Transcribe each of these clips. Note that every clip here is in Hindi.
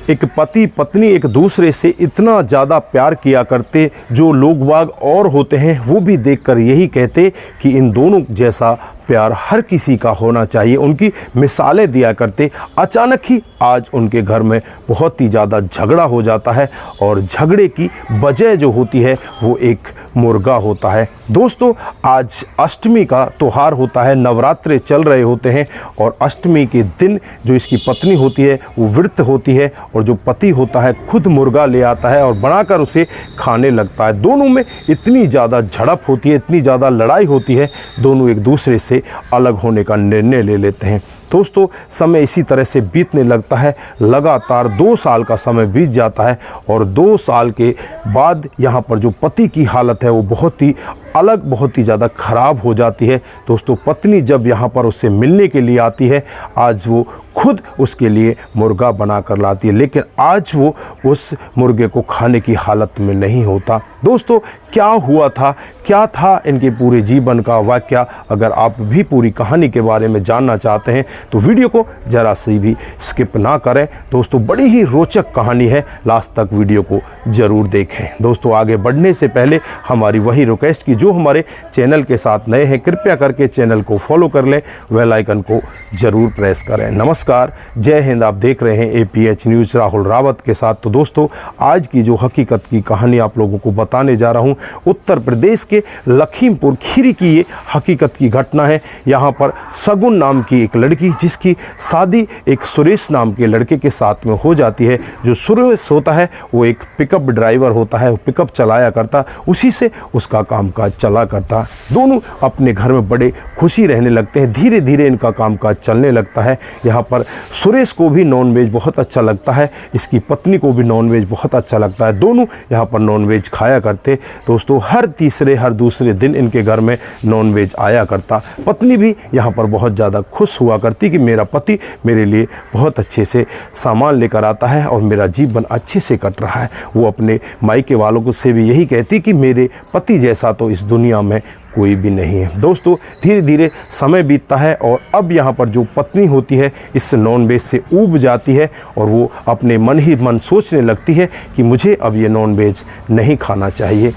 एक पति पत्नी एक दूसरे से इतना ज़्यादा प्यार किया करते, जो लोग बाग और होते हैं वो भी देखकर यही कहते कि इन दोनों जैसा प्यार हर किसी का होना चाहिए। उनकी मिसालें दिया करते। अचानक ही आज उनके घर में बहुत ही ज़्यादा झगड़ा हो जाता है और झगड़े की वजह जो होती है वो एक मुर्गा होता है। दोस्तों, आज अष्टमी का त्यौहार होता है, नवरात्रे चल रहे होते हैं और अष्टमी के दिन जो इसकी पत्नी होती है वो व्रत होती है और जो पति होता है खुद मुर्गा ले आता है और बनाकर उसे खाने लगता है। दोनों में इतनी ज़्यादा झड़प होती है, इतनी ज़्यादा लड़ाई होती है, दोनों एक दूसरे से अलग होने का निर्णय ले लेते हैं। दोस्तों, समय इसी तरह से बीतने लगता है। लगातार 2 साल का समय बीत जाता है और 2 साल के बाद यहाँ पर जो पति की हालत है वो बहुत ही अलग, बहुत ही ज़्यादा ख़राब हो जाती है। दोस्तों, पत्नी जब यहाँ पर उससे मिलने के लिए आती है, आज वो खुद उसके लिए मुर्गा बना कर लाती है, लेकिन आज वो उस मुर्गे को खाने की हालत में नहीं होता। दोस्तों, क्या हुआ था, क्या था इनके पूरे जीवन का वाक़या? अगर आप भी पूरी कहानी के बारे में जानना चाहते हैं तो वीडियो को ज़रा सी भी स्किप ना करें। दोस्तों, बड़ी ही रोचक कहानी है, लास्ट तक वीडियो को ज़रूर देखें। दोस्तों, आगे बढ़ने से पहले हमारी वही रिक्वेस्ट की जो हमारे चैनल के साथ नए हैं, कृपया करके चैनल को फॉलो कर लें, बेल आइकन को ज़रूर प्रेस करें। नमस्कार, जय हिंद। आप देख रहे हैं APH न्यूज़ राहुल रावत के साथ। तो दोस्तों, आज की जो हकीकत की कहानी आप लोगों को बताने जा रहा हूं, उत्तर प्रदेश के लखीमपुर खीरी की ये हकीकत की घटना है। यहाँ पर सगुन नाम की एक लड़की, जिसकी शादी एक सुरेश नाम के लड़के के साथ में हो जाती है। जो सुरेश होता है वो एक पिकअप ड्राइवर होता है, वो पिकअप चलाया करता, उसी से उसका कामकाज चला करता। दोनों अपने घर में बड़े खुशी रहने लगते हैं। धीरे धीरे इनका कामकाज चलने लगता है। यहाँ पर सुरेश को भी नॉनवेज बहुत अच्छा लगता है, इसकी पत्नी को भी नॉनवेज बहुत अच्छा लगता है। दोनों यहाँ पर नॉनवेज खाया करते। दोस्तों, हर तीसरे हर दूसरे दिन इनके घर में नॉनवेज आया करता। पत्नी भी यहाँ पर बहुत ज़्यादा खुश हुआ करती कि मेरा पति मेरे लिए बहुत अच्छे से सामान लेकर आता है और मेरा जीवन अच्छे से कट रहा है। वो अपने मायके वालों को से भी यही कहती कि मेरे पति जैसा तो इस दुनिया में कोई भी नहीं है। दोस्तों, धीरे धीरे समय बीतता है और अब यहाँ पर जो पत्नी होती है इस नॉनवेज से ऊब जाती है और वो अपने मन ही मन सोचने लगती है कि मुझे अब ये नॉनवेज नहीं खाना चाहिए।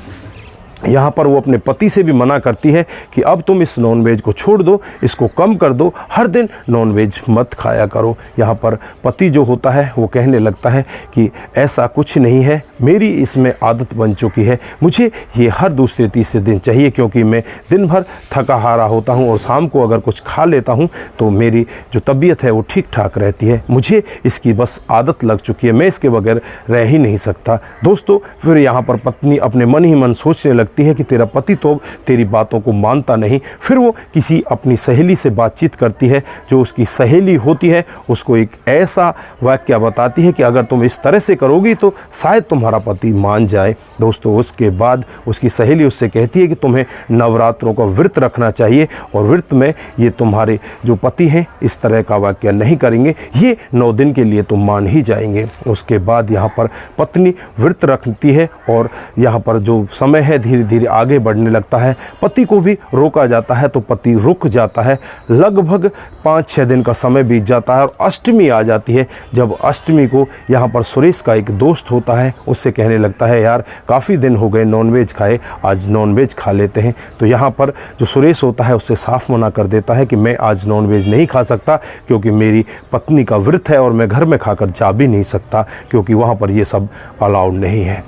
यहाँ पर वो अपने पति से भी मना करती है कि अब तुम इस नॉनवेज को छोड़ दो, इसको कम कर दो, हर दिन नॉनवेज मत खाया करो। यहाँ पर पति जो होता है वो कहने लगता है कि ऐसा कुछ नहीं है, मेरी इसमें आदत बन चुकी है, मुझे ये हर दूसरे तीसरे दिन चाहिए, क्योंकि मैं दिन भर थका हारा होता हूँ और शाम को अगर कुछ खा लेता हूँ तो मेरी जो तबीयत है वो ठीक ठाक रहती है। मुझे इसकी बस आदत लग चुकी है, मैं इसके बगैर रह ही नहीं सकता। दोस्तों, फिर यहाँ पर पत्नी अपने मन ही मन सोचने लगती है कि तेरा पति तो तेरी बातों को मानता नहीं। फिर वो किसी अपनी सहेली से बातचीत करती है। जो उसकी सहेली होती है उसको एक ऐसा वाक्य बताती है कि अगर तुम इस तरह से करोगी तो शायद तुम्हारा पति मान जाए। दोस्तों, उसके बाद उसकी सहेली उससे कहती है कि तुम्हें नवरात्रों का व्रत रखना चाहिए और व्रत में ये तुम्हारे जो पति हैं इस तरह का वाक्य नहीं करेंगे, ये 9 दिन के लिए तुम मान ही जाएंगे। उसके बाद यहाँ पर पत्नी व्रत रखती है और यहाँ पर जो समय है धीरे धीरे आगे बढ़ने लगता है। पति को भी रोका जाता है तो पति रुक जाता है। लगभग 5-6 दिन का समय बीत जाता है और अष्टमी आ जाती है। जब अष्टमी को यहाँ पर सुरेश का एक दोस्त होता है, उससे कहने लगता है यार काफ़ी दिन हो गए नॉनवेज खाए, आज नॉनवेज खा लेते हैं। तो यहाँ पर जो सुरेश होता है उससे साफ मना कर देता है कि मैं आज नॉनवेज नहीं खा सकता, क्योंकि मेरी पत्नी का व्रत है और मैं घर में खाकर जा भी नहीं सकता, क्योंकि वहाँ पर ये सब अलाउड नहीं है।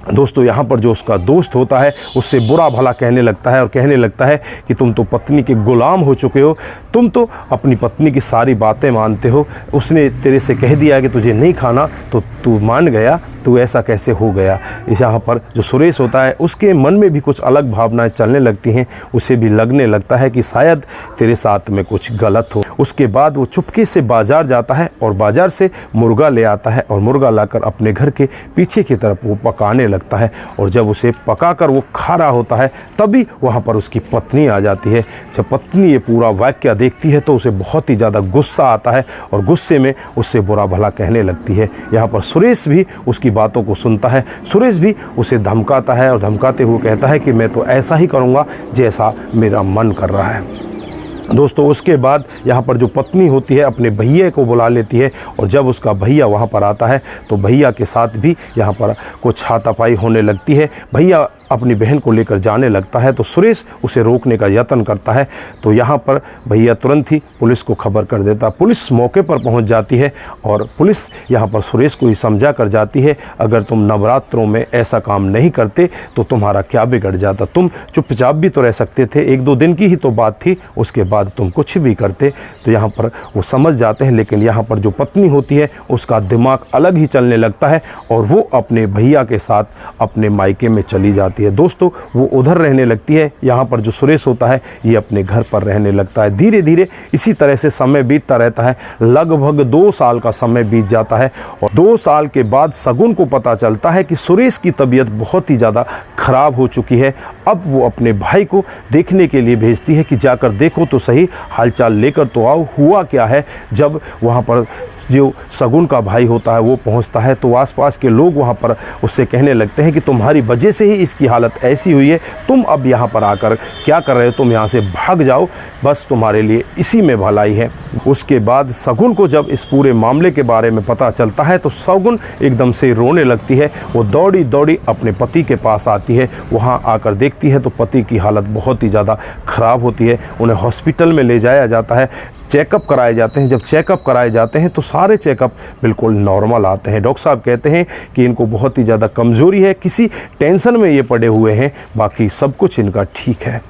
दोस्तों, यहाँ पर जो उसका दोस्त होता है उससे बुरा भला कहने लगता है और कहने लगता है कि तुम तो पत्नी के गुलाम हो चुके हो, तुम तो अपनी पत्नी की सारी बातें मानते हो, उसने तेरे से कह दिया कि तुझे नहीं खाना तो तू मान गया, तू ऐसा कैसे हो गया। इस यहाँ पर जो सुरेश होता है उसके मन में भी कुछ अलग भावनाएं चलने लगती हैं। उसे भी लगने लगता है कि शायद तेरे साथ में कुछ गलत हो। उसके बाद वो चुपके से बाज़ार जाता है और बाज़ार से मुर्गा ले आता है और मुर्गा लाकर अपने घर के पीछे की तरफ वो पकाने लगता है और जब उसे पकाकर वो खा रहा होता है तभी वहाँ पर उसकी पत्नी आ जाती है। जब पत्नी ये पूरा वाक़या देखती है तो उसे बहुत ही ज़्यादा गुस्सा आता है और गुस्से में उससे बुरा भला कहने लगती है। यहाँ पर सुरेश भी उसकी बातों को सुनता है। सुरेश भी उसे धमकाता है और धमकाते हुए कहता है कि मैं तो ऐसा ही करूँगा जैसा मेरा मन कर रहा है। दोस्तों उसके बाद यहाँ पर जो पत्नी होती है अपने भैया को बुला लेती है, और जब उसका भैया वहाँ पर आता है तो भैया के साथ भी यहाँ पर कुछ हाथापाई होने लगती है। भैया अपनी बहन को लेकर जाने लगता है तो सुरेश उसे रोकने का यत्न करता है। तो यहाँ पर भैया तुरंत ही पुलिस को खबर कर देता। पुलिस मौके पर पहुँच जाती है और पुलिस यहाँ पर सुरेश को ही समझा कर जाती है, अगर तुम नवरात्रों में ऐसा काम नहीं करते तो तुम्हारा क्या बिगड़ जाता, तुम चुपचाप भी तो रह सकते थे, 1-2 दिन की ही तो बात थी, उसके बाद तुम कुछ भी करते। तो यहाँ पर वो समझ जाते हैं, लेकिन यहाँ पर जो पत्नी होती है उसका दिमाग अलग ही चलने लगता है और वो अपने भैया के साथ अपने मायके में चली जाती है। दोस्तों वो उधर रहने लगती है, यहाँ पर जो सुरेश होता है ये अपने घर पर रहने लगता है। धीरे धीरे इसी तरह से समय बीतता रहता है। लगभग 2 साल का समय बीत जाता है और 2 साल के बाद सगुन को पता चलता है कि सुरेश की तबीयत बहुत ही ज़्यादा खराब हो चुकी है। अब वो अपने भाई को देखने के लिए भेजती है कि जाकर देखो तो सही, हालचाल लेकर तो आओ, हुआ क्या है। जब वहाँ पर जो सगुन का भाई होता है वो पहुँचता है तो आसपास के लोग वहाँ पर उससे कहने लगते हैं कि तुम्हारी वजह से ही इसकी हालत ऐसी हुई है, तुम अब यहाँ पर आकर क्या कर रहे हो, तुम यहाँ से भाग जाओ, बस तुम्हारे लिए इसी में भलाई है। उसके बाद सगुन को जब इस पूरे मामले के बारे में पता चलता है तो सगुन एकदम से रोने लगती है। वो दौड़ी दौड़ी अपने पति के पास आती है, वहाँ आकर देखती है तो पति की हालत बहुत ही ज़्यादा ख़राब होती है। उन्हें हॉस्पिटल में ले जाया जाता है, चेकअप कराए जाते हैं। जब चेकअप कराए जाते हैं तो सारे चेकअप बिल्कुल नॉर्मल आते हैं। डॉक्टर साहब कहते हैं कि इनको बहुत ही ज़्यादा कमज़ोरी है, किसी टेंशन में ये पड़े हुए हैं, बाकी सब कुछ इनका ठीक है।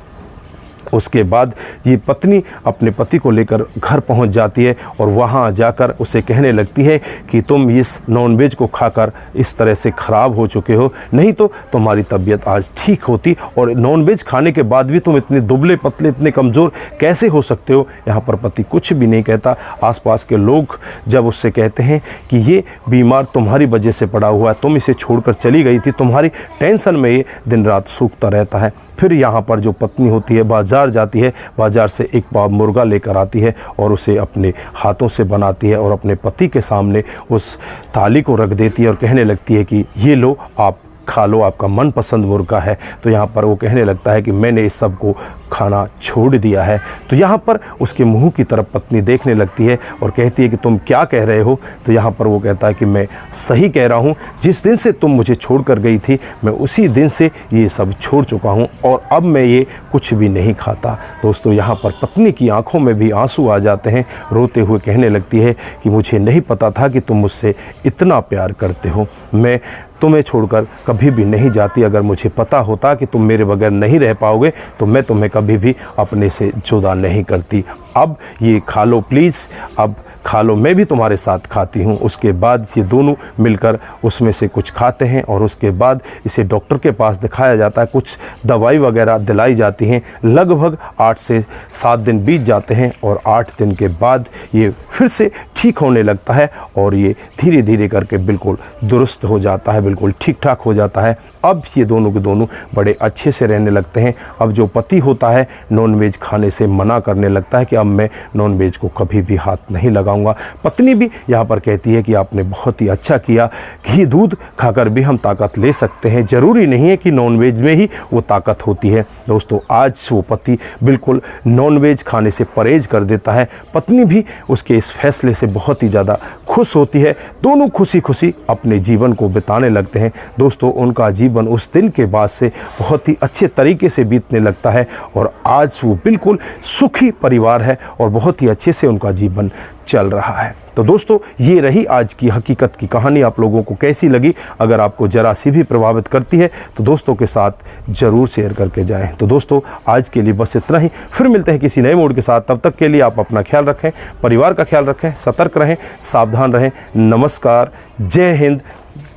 उसके बाद ये पत्नी अपने पति को लेकर घर पहुंच जाती है और वहां जाकर उसे कहने लगती है कि तुम इस नॉनवेज को खाकर इस तरह से ख़राब हो चुके हो, नहीं तो तुम्हारी तबीयत आज ठीक होती, और नॉनवेज खाने के बाद भी तुम इतने दुबले पतले इतने कमज़ोर कैसे हो सकते हो। यहाँ पर पति कुछ भी नहीं कहता। आसपास के लोग जब उससे कहते हैं कि ये बीमार तुम्हारी वजह से पड़ा हुआ है, तुम इसे छोड़कर चली गई थी, तुम्हारी टेंशन में ये दिन रात सूखता रहता है। फिर यहाँ पर जो पत्नी होती है बाज़ार जाती है, बाज़ार से एक पाव मुर्गा लेकर आती है और उसे अपने हाथों से बनाती है और अपने पति के सामने उस थाली को रख देती है और कहने लगती है कि ये लो, आप खा लो, आपका मनपसंद मुर्गा है। तो यहाँ पर वो कहने लगता है कि मैंने इस सब को खाना छोड़ दिया है। तो यहाँ पर उसके मुंह की तरफ पत्नी देखने लगती है और कहती है कि तुम क्या कह रहे हो। तो यहाँ पर वो कहता है कि मैं सही कह रहा हूँ, जिस दिन से तुम मुझे छोड़ कर गई थी मैं उसी दिन से ये सब छोड़ चुका हूँ और अब मैं ये कुछ भी नहीं खाता। दोस्तों यहाँ पर पत्नी की आंखों में भी आंसू आ जाते हैं, रोते हुए कहने लगती है कि मुझे नहीं पता था कि तुम मुझसे इतना प्यार करते हो, मैं तुम्हें छोड़कर कभी भी नहीं जाती। अगर मुझे पता होता कि तुम मेरे बगैर नहीं रह पाओगे तो मैं तुम्हें कभी भी अपने से जुदा नहीं करती। अब ये खा लो प्लीज़, अब खा लो, मैं भी तुम्हारे साथ खाती हूँ। उसके बाद ये दोनों मिलकर उसमें से कुछ खाते हैं और उसके बाद इसे डॉक्टर के पास दिखाया जाता है, कुछ दवाई वगैरह दिलाई जाती हैं। लगभग 8 से 7 दिन बीत जाते हैं और 8 दिन के बाद ये फिर से ठीक होने लगता है और ये धीरे धीरे करके बिल्कुल दुरुस्त हो जाता है, बिल्कुल ठीक ठाक हो जाता है। अब ये दोनों के दोनों बड़े अच्छे से रहने लगते हैं। अब जो पति होता है नॉनवेज खाने से मना करने लगता है कि अब मैं नॉनवेज को कभी भी हाथ नहीं लगाऊंगा। पत्नी भी यहाँ पर कहती है कि आपने बहुत ही अच्छा किया, घी दूध खाकर भी हम ताकत ले सकते हैं, ज़रूरी नहीं है कि नॉनवेज में ही वो ताकत होती है। दोस्तों आज वो पति बिल्कुल नॉनवेज खाने से परहेज कर देता है। पत्नी भी उसके इस फैसले से बहुत ही ज़्यादा खुश होती है। दोनों खुशी खुशी अपने जीवन को बिताने लगते हैं। दोस्तों उनका जीवन उस दिन के बाद से बहुत ही अच्छे तरीके से बीतने लगता है और आज वो बिल्कुल सुखी परिवार है और बहुत ही अच्छे से उनका जीवन चल रहा है। तो दोस्तों ये रही आज की हकीकत की कहानी। आप लोगों को कैसी लगी? अगर आपको ज़रा सी भी प्रभावित करती है तो दोस्तों के साथ ज़रूर शेयर करके जाएं। तो दोस्तों आज के लिए बस इतना ही, फिर मिलते हैं किसी नए मोड के साथ। तब तक के लिए आप अपना ख्याल रखें, परिवार का ख्याल रखें, सतर्क रहें, सावधान रहें। नमस्कार, जय हिंद।